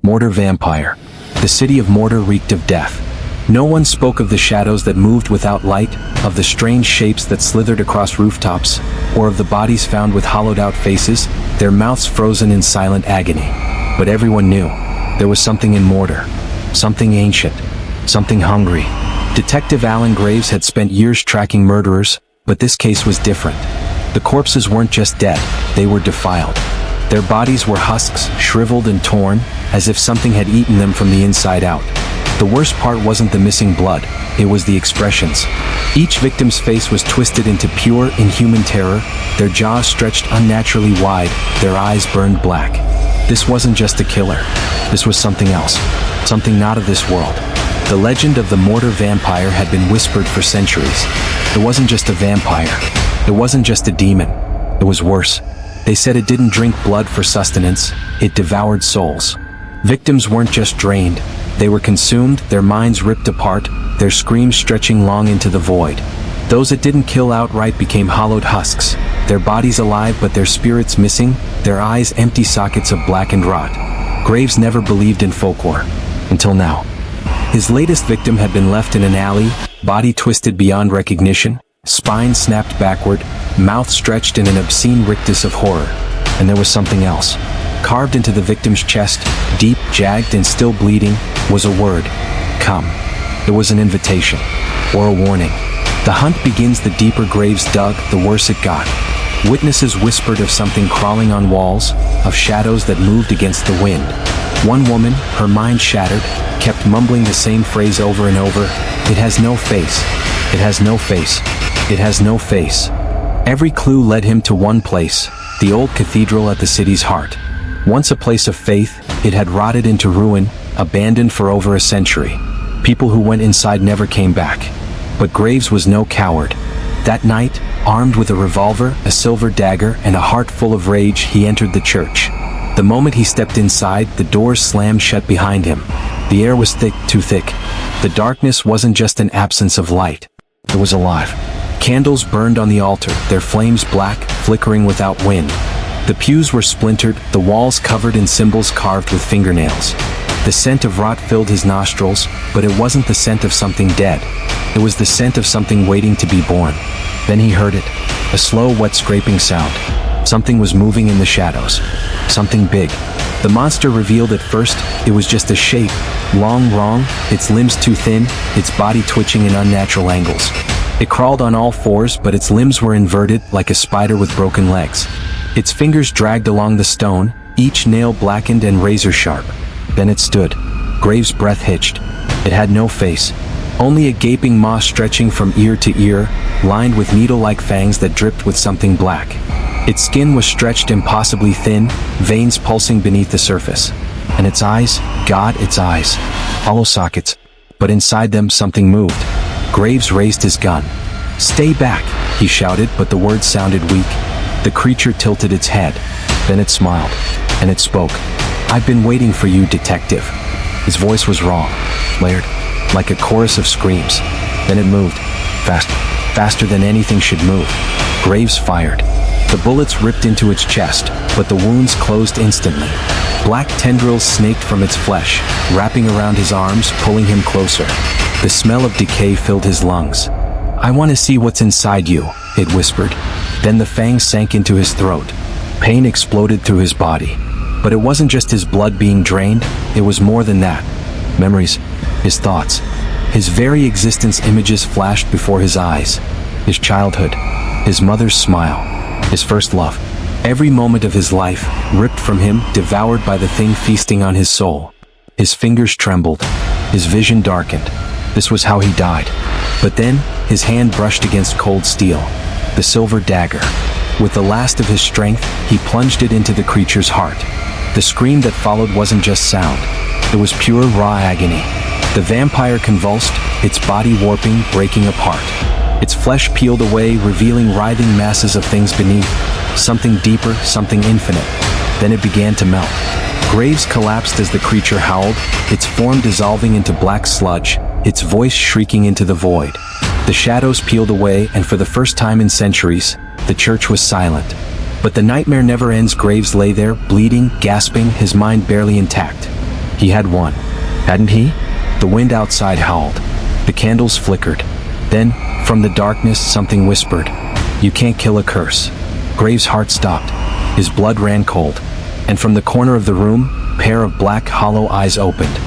Morter Vampire. The city of Morter reeked of death. No one spoke of the shadows that moved without light, of the strange shapes that slithered across rooftops, or of the bodies found with hollowed-out faces, their mouths frozen in silent agony. But everyone knew. There was something in Morter. Something ancient. Something hungry. Detective Alan Graves had spent years tracking murderers, but this case was different. The corpses weren't just dead, they were defiled. Their bodies were husks, shriveled and torn, as if something had eaten them from the inside out. The worst part wasn't the missing blood, it was the expressions. Each victim's face was twisted into pure, inhuman terror, their jaws stretched unnaturally wide, their eyes burned black. This wasn't just a killer. This was something else. Something not of this world. The legend of the Morter Vampire had been whispered for centuries. It wasn't just a vampire. It wasn't just a demon. It was worse. They said it didn't drink blood for sustenance, it devoured souls. Victims weren't just drained, they were consumed, their minds ripped apart, their screams stretching long into the void. Those it didn't kill outright became hollowed husks, their bodies alive but their spirits missing, their eyes empty sockets of blackened rot. Graves never believed in folklore. Until now. His latest victim had been left in an alley, body twisted beyond recognition, spine snapped backward, mouth stretched in an obscene rictus of horror. And there was something else. Carved into the victim's chest, deep, jagged, and still bleeding, was a word. Come. It was an invitation. Or a warning. The hunt begins. The deeper Graves dug, the worse it got. Witnesses whispered of something crawling on walls, of shadows that moved against the wind. One woman, her mind shattered, kept mumbling the same phrase over and over. It has no face. It has no face. It has no face. Every clue led him to one place, the old cathedral at the city's heart. Once a place of faith, it had rotted into ruin, abandoned for over a century. People who went inside never came back. But Graves was no coward. That night, armed with a revolver, a silver dagger, and a heart full of rage, he entered the church. The moment he stepped inside, the doors slammed shut behind him. The air was thick, too thick. The darkness wasn't just an absence of light. It was alive. Candles burned on the altar, their flames black, flickering without wind. The pews were splintered, the walls covered in symbols carved with fingernails. The scent of rot filled his nostrils, but it wasn't the scent of something dead. It was the scent of something waiting to be born. Then he heard it. A slow, wet scraping sound. Something was moving in the shadows. Something big. The monster revealed at first, it was just a shape. Long, wrong, its limbs too thin, its body twitching in unnatural angles. It crawled on all fours, but its limbs were inverted, like a spider with broken legs. Its fingers dragged along the stone, each nail blackened and razor-sharp. Then it stood. Graves' breath hitched. It had no face. Only a gaping maw stretching from ear to ear, lined with needle-like fangs that dripped with something black. Its skin was stretched impossibly thin, veins pulsing beneath the surface. And its eyes, God, its eyes. Hollow sockets. But inside them something moved. Graves raised his gun. "Stay back," he shouted, but the words sounded weak. The creature tilted its head. Then it smiled. And it spoke. "I've been waiting for you, detective." His voice was raw, layered, like a chorus of screams. Then it moved. Faster than anything should move. Graves fired. The bullets ripped into its chest, but the wounds closed instantly. Black tendrils snaked from its flesh, wrapping around his arms, pulling him closer. The smell of decay filled his lungs. "I want to see what's inside you," it whispered. Then the fangs sank into his throat. Pain exploded through his body. But it wasn't just his blood being drained, it was more than that. Memories, his thoughts, his very existence. Images flashed before his eyes. His childhood, his mother's smile, his first love. Every moment of his life, ripped from him, devoured by the thing feasting on his soul. His fingers trembled, his vision darkened. This was how he died. But then, his hand brushed against cold steel, the silver dagger. With the last of his strength, he plunged it into the creature's heart. The scream that followed wasn't just sound. It was pure, raw agony. The vampire convulsed, its body warping, breaking apart. Its flesh peeled away, revealing writhing masses of things beneath. Something deeper, something infinite. Then it began to melt. Graves collapsed as the creature howled, its form dissolving into black sludge, its voice shrieking into the void. The shadows peeled away, and for the first time in centuries, the church was silent. But the nightmare never ends. Graves lay there, bleeding, gasping, his mind barely intact. He had won, hadn't he? The wind outside howled. The candles flickered. Then, from the darkness, something whispered, "You can't kill a curse." Graves' heart stopped. His blood ran cold. And from the corner of the room, a pair of black, hollow eyes opened.